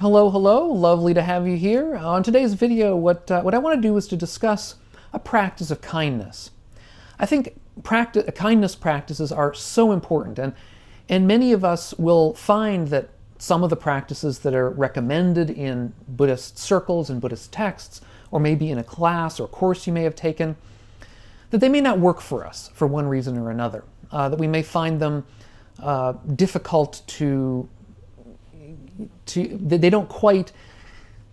Hello, hello, lovely to have you here. On today's video, what I want to do is to discuss a practice of kindness. I think kindness practices are so important, and many of us will find that some of the practices that are recommended in Buddhist circles and Buddhist texts, or maybe in a class or course you may have taken, that they may not work for us for one reason or another, that we may find them difficult they don't quite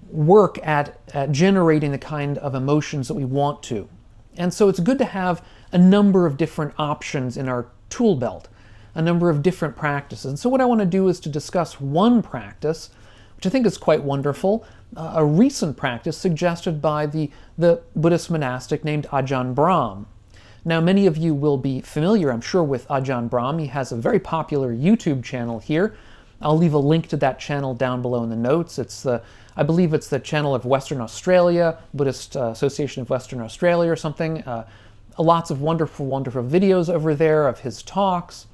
work at generating the kind of emotions that we want to. And so it's good to have a number of different options in our tool belt, a number of different practices. And so what I want to do is to discuss one practice, which I think is quite wonderful, a recent practice suggested by the Buddhist monastic named Ajahn Brahm. Now, many of you will be familiar, I'm sure, with Ajahn Brahm. He has a very popular YouTube channel here. I'll leave a link to that channel down below in the notes. I believe it's the channel of Western Australia, Buddhist Association of Western Australia or something. Lots of wonderful, wonderful videos over there of his talks.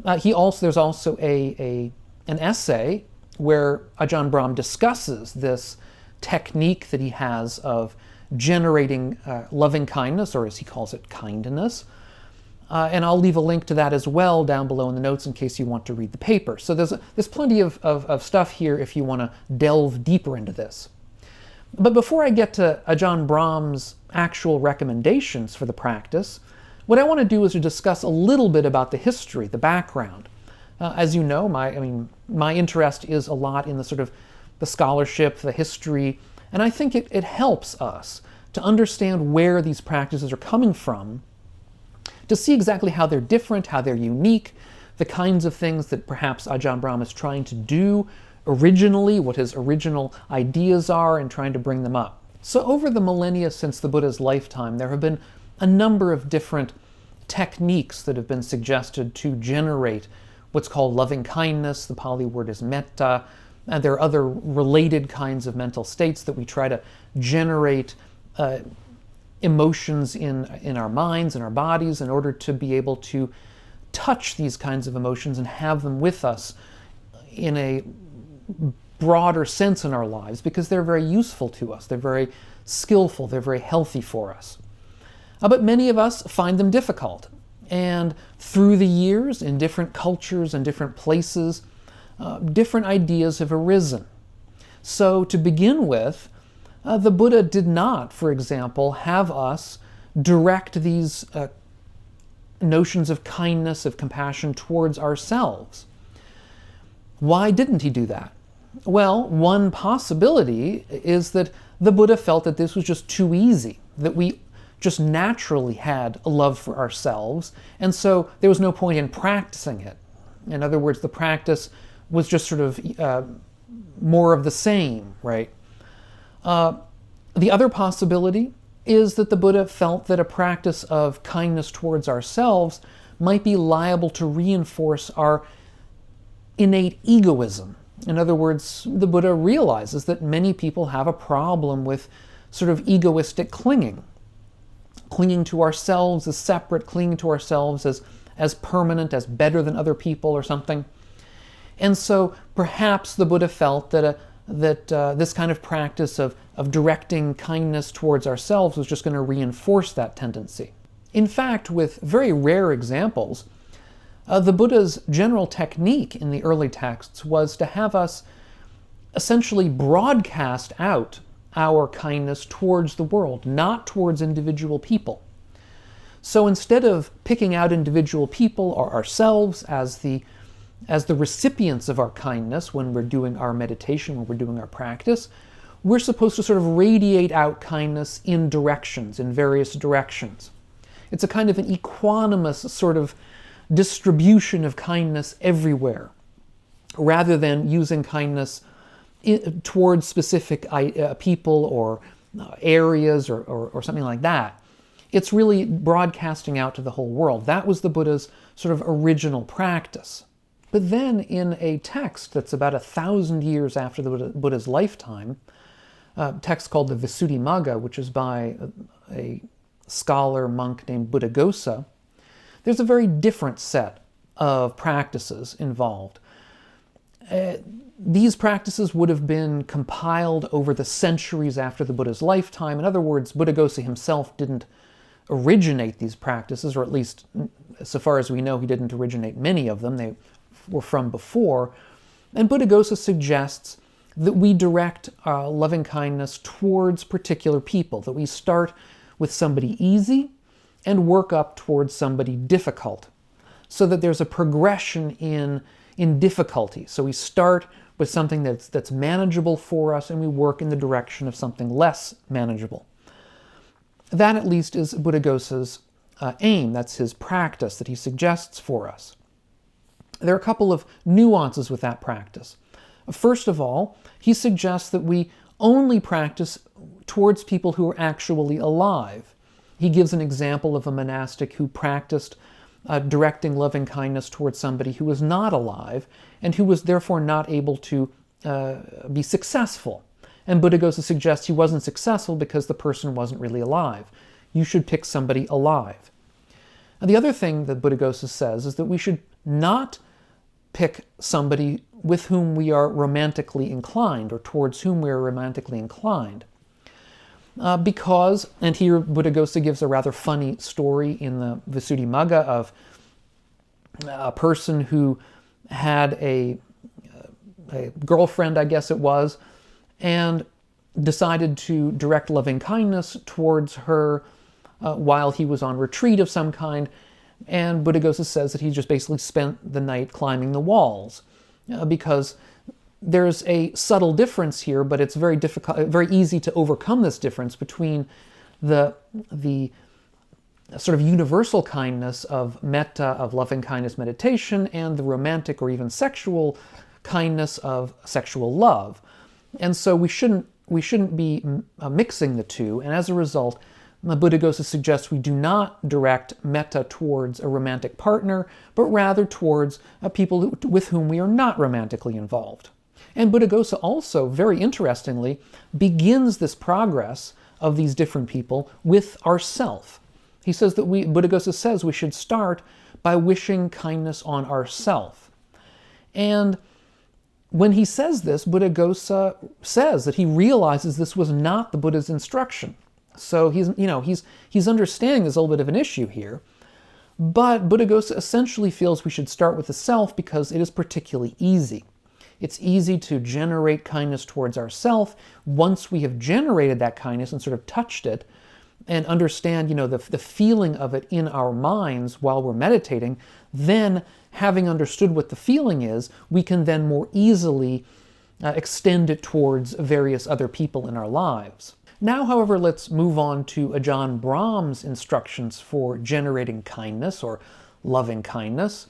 There's also an essay where Ajahn Brahm discusses this technique that he has of generating loving kindness, or as he calls it, kindness. And I'll leave a link to that as well down below in the notes in case you want to read the paper. So there's plenty of stuff here if you want to delve deeper into this. But before I get to Ajahn Brahm's actual recommendations for the practice, what I want to do is to discuss a little bit about the history, the background. As you know, my interest is a lot in the sort of the scholarship, the history, and I think it helps us to understand where these practices are coming from, to see exactly how they're different, how they're unique, the kinds of things that perhaps Ajahn Brahm is trying to do originally, what his original ideas are, and trying to bring them up. So over the millennia since the Buddha's lifetime, there have been a number of different techniques that have been suggested to generate what's called loving kindness. The Pali word is metta, and there are other related kinds of mental states that we try to generate emotions in our minds and our bodies in order to be able to touch these kinds of emotions and have them with us in a broader sense in our lives, because they're very useful to us, they're very skillful, they're very healthy for us. But many of us find them difficult, and through the years, in different cultures and different places, different ideas have arisen. So to begin with, the Buddha did not, for example, have us direct these notions of kindness, of compassion towards ourselves. Why didn't he do that? Well, one possibility is that the Buddha felt that this was just too easy, that we just naturally had a love for ourselves, and so there was no point in practicing it. In other words, the practice was just sort of more of the same, right? The other possibility is that the Buddha felt that a practice of kindness towards ourselves might be liable to reinforce our innate egoism. In other words, the Buddha realizes that many people have a problem with sort of egoistic clinging to ourselves as separate, clinging to ourselves as permanent, as better than other people or something. And so perhaps the Buddha felt that this kind of practice of directing kindness towards ourselves was just going to reinforce that tendency. In fact, with very rare examples, the Buddha's general technique in the early texts was to have us essentially broadcast out our kindness towards the world, not towards individual people. So instead of picking out individual people or ourselves as the recipients of our kindness when we're doing our meditation, when we're doing our practice, we're supposed to sort of radiate out kindness in various directions. It's a kind of an equanimous sort of distribution of kindness everywhere, rather than using kindness towards specific people or areas or something like that. It's really broadcasting out to the whole world. That was the Buddha's sort of original practice. But then in a text that's about 1,000 years after the Buddha's lifetime, a text called the Visuddhimagga, which is by a scholar monk named Buddhaghosa, there's a very different set of practices involved. These practices would have been compiled over the centuries after the Buddha's lifetime. In other words, Buddhaghosa himself didn't originate these practices, or at least so far as we know, he didn't originate many of them. They were from before. And Buddhaghosa suggests that we direct loving kindness towards particular people, that we start with somebody easy and work up towards somebody difficult, so that there's a progression in difficulty. So we start with something that's manageable for us, and we work in the direction of something less manageable. That, at least, is Buddhaghosa's aim. That's his practice that he suggests for us. There are a couple of nuances with that practice. First of all, he suggests that we only practice towards people who are actually alive. He gives an example of a monastic who practiced directing loving kindness towards somebody who was not alive and who was therefore not able to be successful. And Buddhaghosa suggests he wasn't successful because the person wasn't really alive. You should pick somebody alive. And the other thing that Buddhaghosa says is that we should not pick somebody with whom we are romantically inclined, or towards whom we are romantically inclined. Because, and here Buddhaghosa gives a rather funny story in the Visuddhimagga of a person who had a girlfriend, I guess it was, and decided to direct loving kindness towards her while he was on retreat of some kind. And Buddhaghosa says that he just basically spent the night climbing the walls, because there's a subtle difference here, but it's very difficult, very easy to overcome this difference between the sort of universal kindness of metta, of loving kindness meditation, and the romantic or even sexual kindness of sexual love. And so we shouldn't be mixing the two, and as a result, Buddhaghosa suggests we do not direct metta towards a romantic partner, but rather towards people with whom we are not romantically involved. And Buddhaghosa also, very interestingly, begins this progress of these different people with ourself. He says that Buddhaghosa says we should start by wishing kindness on ourself. And when he says this, Buddhaghosa says that he realizes this was not the Buddha's instruction. So he's understanding there's a little bit of an issue here. But Buddhaghosa essentially feels we should start with the self because it is particularly easy. It's easy to generate kindness towards ourself. Once we have generated that kindness and sort of touched it and understand, the feeling of it in our minds while we're meditating, then having understood what the feeling is, we can then more easily extend it towards various other people in our lives. Now, however, let's move on to Ajahn Brahm's instructions for generating kindness or loving kindness.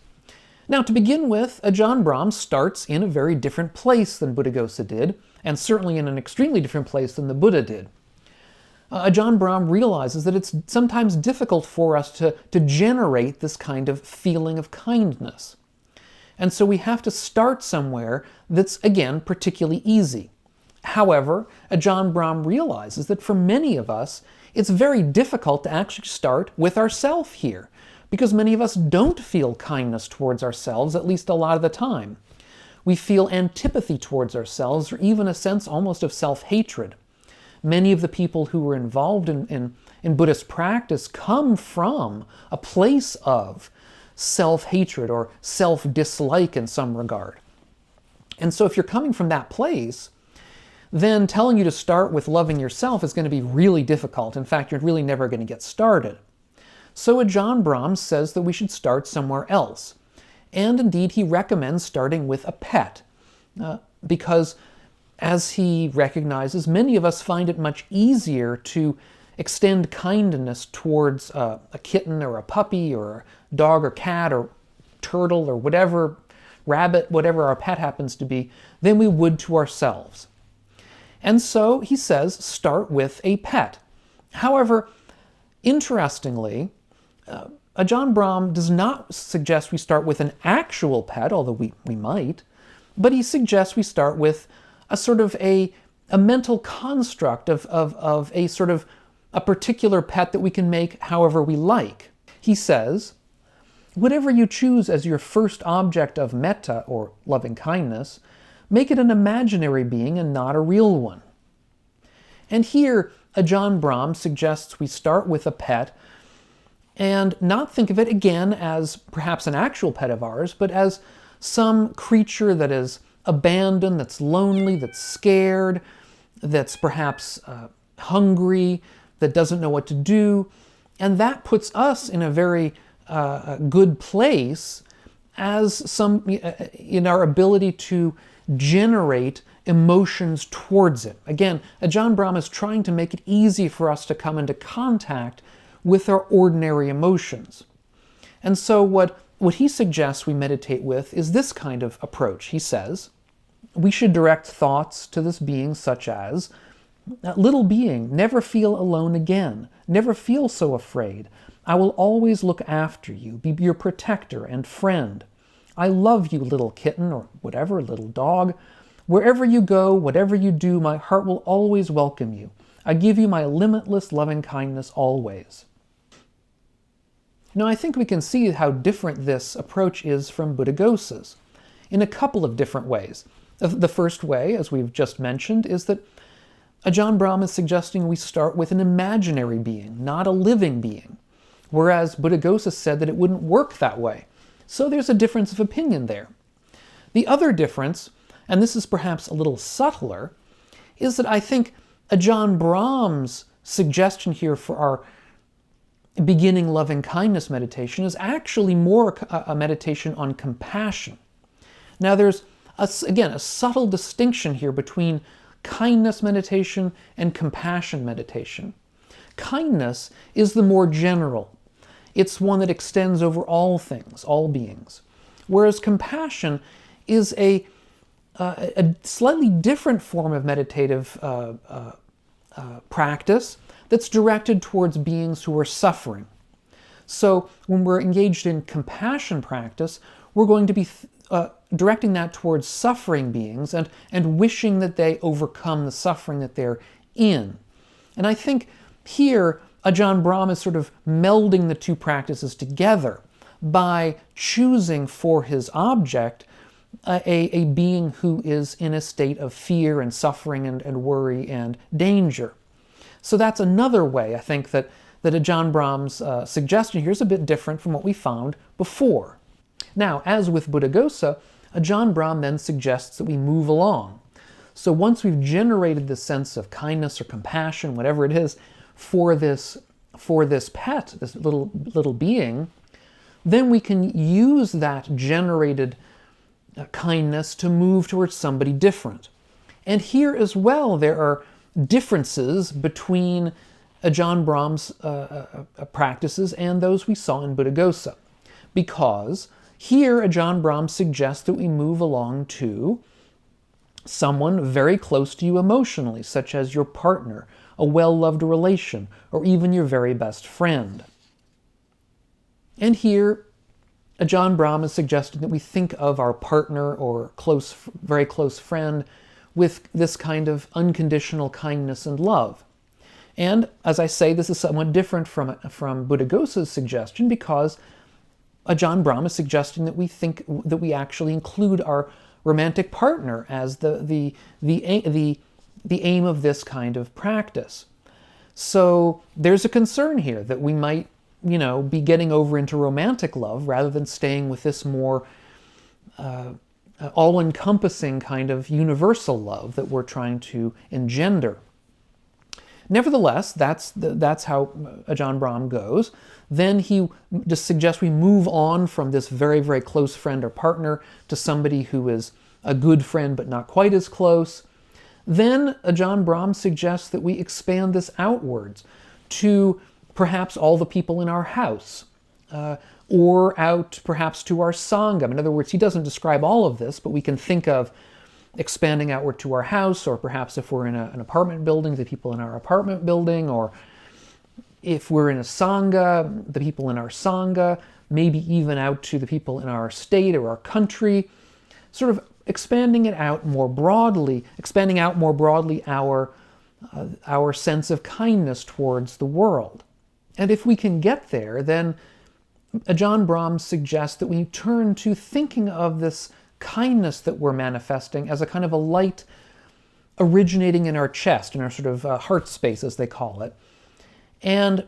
Now, to begin with, Ajahn Brahm starts in a very different place than Buddhaghosa did, and certainly in an extremely different place than the Buddha did. Ajahn Brahm realizes that it's sometimes difficult for us to generate this kind of feeling of kindness. And so we have to start somewhere that's, again, particularly easy. However, Ajahn Brahm realizes that for many of us, it's very difficult to actually start with ourself here, because many of us don't feel kindness towards ourselves, at least a lot of the time. We feel antipathy towards ourselves, or even a sense almost of self-hatred. Many of the people who were involved in Buddhist practice come from a place of self-hatred or self-dislike in some regard. And so if you're coming from that place, then telling you to start with loving yourself is going to be really difficult. In fact, you're really never going to get started. So Ajahn Brahm says that we should start somewhere else. And indeed, he recommends starting with a pet, because as he recognizes, many of us find it much easier to extend kindness towards a kitten or a puppy or a dog or cat or turtle or whatever, rabbit, whatever our pet happens to be, than we would to ourselves. And so he says, start with a pet. However, interestingly, Ajahn Brahm does not suggest we start with an actual pet, although we might, but he suggests we start with a sort of a mental construct of a sort of a particular pet that we can make however we like. He says, Whatever you choose as your first object of metta, or loving kindness, make it an imaginary being and not a real one. And here, Ajahn Brahm suggests we start with a pet and not think of it again as perhaps an actual pet of ours, but as some creature that is abandoned, that's lonely, that's scared, that's perhaps hungry, that doesn't know what to do. And that puts us in a very good place as in our ability to generate emotions towards it. Again, Ajahn Brahm is trying to make it easy for us to come into contact with our ordinary emotions. And so what he suggests we meditate with is this kind of approach. He says, we should direct thoughts to this being such as, little being, never feel alone again, never feel so afraid. I will always look after you, be your protector and friend. I love you, little kitten, or whatever, little dog. Wherever you go, whatever you do, my heart will always welcome you. I give you my limitless loving kindness always. Now, I think we can see how different this approach is from Buddhaghosa's in a couple of different ways. The first way, as we've just mentioned, is that Ajahn Brahm is suggesting we start with an imaginary being, not a living being, whereas Buddhaghosa said that it wouldn't work that way. So there's a difference of opinion there. The other difference, and this is perhaps a little subtler, is that I think Ajahn Brahm's suggestion here for our beginning loving kindness meditation is actually more a meditation on compassion. Now there's, again, a subtle distinction here between kindness meditation and compassion meditation. Kindness is the more general. It's one that extends over all things, all beings. Whereas compassion is a slightly different form of meditative practice that's directed towards beings who are suffering. So when we're engaged in compassion practice, we're going to be directing that towards suffering beings and wishing that they overcome the suffering that they're in. And I think here Ajahn Brahm is sort of melding the two practices together by choosing for his object a being who is in a state of fear and suffering and worry and danger. So that's another way, I think, that Ajahn Brahm's suggestion here is a bit different from what we found before. Now, as with Buddhaghosa, Ajahn Brahm then suggests that we move along. So once we've generated this sense of kindness or compassion, whatever it is, for this pet, this little being, then we can use that generated kindness to move towards somebody different. And here as well, there are differences between Ajahn Brahm's practices and those we saw in Buddhaghosa. Because here Ajahn Brahm suggests that we move along to someone very close to you emotionally, such as your partner, a well-loved relation, or even your very best friend. And here Ajahn Brahm is suggesting that we think of our partner or very close friend with this kind of unconditional kindness and love. And as I say, this is somewhat different from Buddhaghosa's suggestion, because Ajahn Brahm is suggesting that we actually include our romantic partner as the aim of this kind of practice. So there's a concern here that we might, be getting over into romantic love rather than staying with this more all-encompassing kind of universal love that we're trying to engender. Nevertheless, that's how Ajahn Brahm goes. Then he just suggests we move on from this very, very close friend or partner to somebody who is a good friend but not quite as close. Then Ajahn Brahm suggests that we expand this outwards to perhaps all the people in our house, or out perhaps to our sangha. In other words, he doesn't describe all of this, but we can think of expanding outward to our house, or perhaps if we're in an apartment building, the people in our apartment building, or if we're in a sangha, the people in our sangha, maybe even out to the people in our state or our country, sort of expanding out more broadly our sense of kindness towards the world. And if we can get there, then Ajahn Brahm suggests that we turn to thinking of this kindness that we're manifesting as a kind of a light originating in our chest, in our sort of heart space, as they call it, and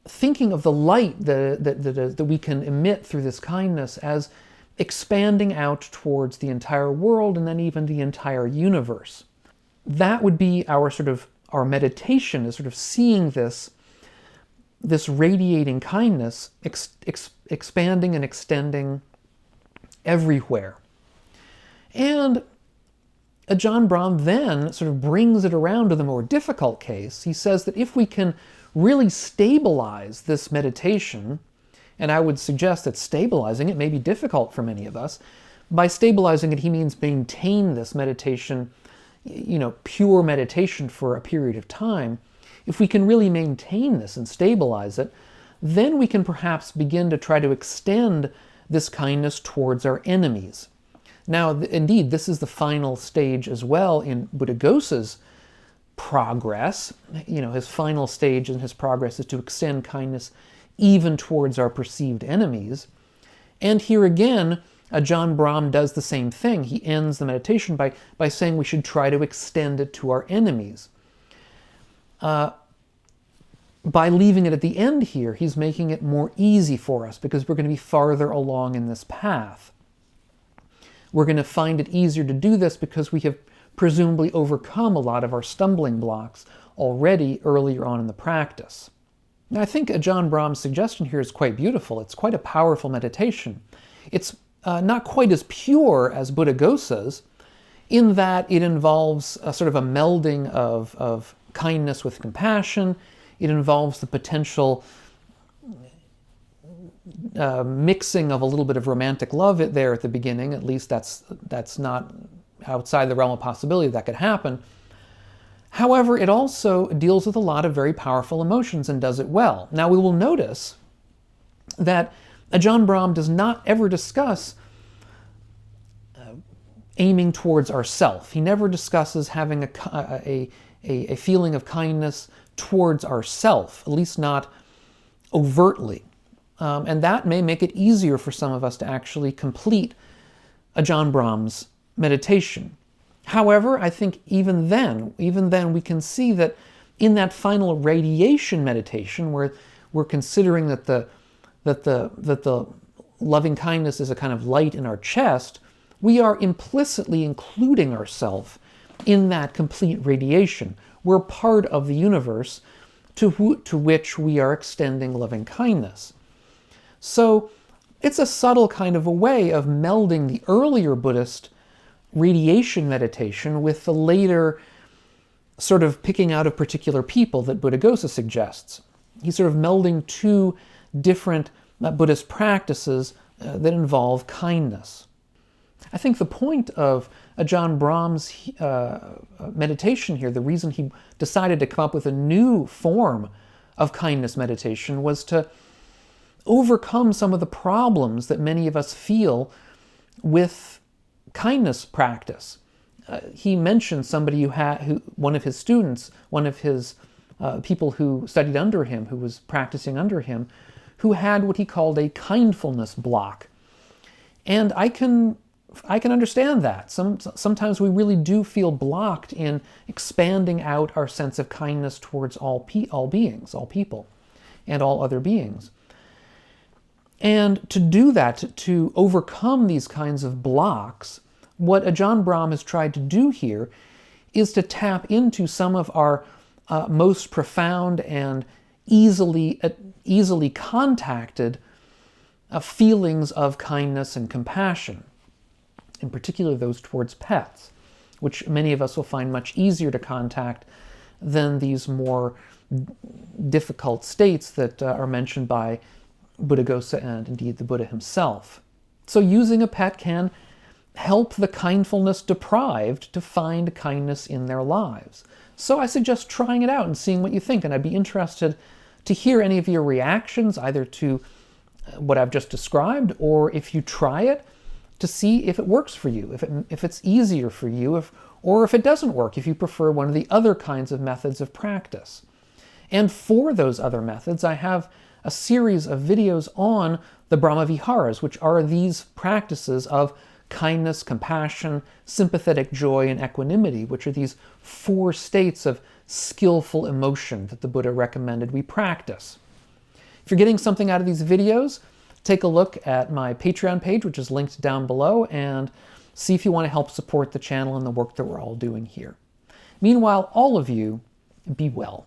thinking of the light that we can emit through this kindness as expanding out towards the entire world and then even the entire universe. That would be our meditation, is sort of seeing this radiating kindness expanding and extending everywhere. And Ajahn Brahm then sort of brings it around to the more difficult case. He says that if we can really stabilize this meditation, and I would suggest that stabilizing it may be difficult for many of us. By stabilizing it, he means maintain this meditation, pure meditation for a period of time. If we can really maintain this and stabilize it, then we can perhaps begin to try to extend this kindness towards our enemies. Now, indeed, this is the final stage as well in Buddhaghosa's progress. His final stage in his progress is to extend kindness even towards our perceived enemies. And here again, Ajahn Brahm does the same thing. He ends the meditation by saying we should try to extend it to our enemies. By leaving it at the end here, he's making it more easy for us because we're going to be farther along in this path. We're going to find it easier to do this because we have presumably overcome a lot of our stumbling blocks already earlier on in the practice. Now, I think Ajahn Brahm's suggestion here is quite beautiful. It's quite a powerful meditation. It's not quite as pure as Buddhaghosa's, in that it involves a sort of a melding of kindness with compassion. It involves the potential mixing of a little bit of romantic love there at the beginning. At least that's not outside the realm of possibility that could happen. However, it also deals with a lot of very powerful emotions and does it well. Now, we will notice that Ajahn Brahm does not ever discuss aiming towards ourself. He never discusses having a feeling of kindness towards ourself, at least not overtly. And that may make it easier for some of us to actually complete Ajahn Brahm's meditation. However, I think even then we can see that in that final radiation meditation, where we're considering that the loving kindness is a kind of light in our chest, we are implicitly including ourselves in that complete radiation. We're part of the universe to which we are extending loving kindness. So it's a subtle kind of a way of melding the earlier Buddhist radiation meditation with the later sort of picking out of particular people that Buddhaghosa suggests. He's sort of melding two different Buddhist practices that involve kindness. I think the point of Ajahn Brahm's meditation here, the reason he decided to come up with a new form of kindness meditation, was to overcome some of the problems that many of us feel with kindness practice. He mentioned somebody one of his students, one of his people who studied under him, who was practicing under him, who had what he called a kindfulness block. And I can understand that. Sometimes we really do feel blocked in expanding out our sense of kindness towards all beings, all people, and all other beings. And to do that, to overcome these kinds of blocks, what Ajahn Brahm has tried to do here is to tap into some of our most profound and easily contacted feelings of kindness and compassion, in particular those towards pets, which many of us will find much easier to contact than these more difficult states that are mentioned by Buddhaghosa and indeed the Buddha himself. So using a pet can help the kindfulness deprived to find kindness in their lives. So I suggest trying it out and seeing what you think, and I'd be interested to hear any of your reactions, either to what I've just described, or if you try it, to see if it works for you, if it's easier for you, or if it doesn't work, if you prefer one of the other kinds of methods of practice. And for those other methods, I have a series of videos on the Brahmaviharas, which are these practices of kindness, compassion, sympathetic joy, and equanimity, which are these 4 states of skillful emotion that the Buddha recommended we practice. If you're getting something out of these videos, take a look at my Patreon page, which is linked down below, and see if you want to help support the channel and the work that we're all doing here. Meanwhile, all of you, be well.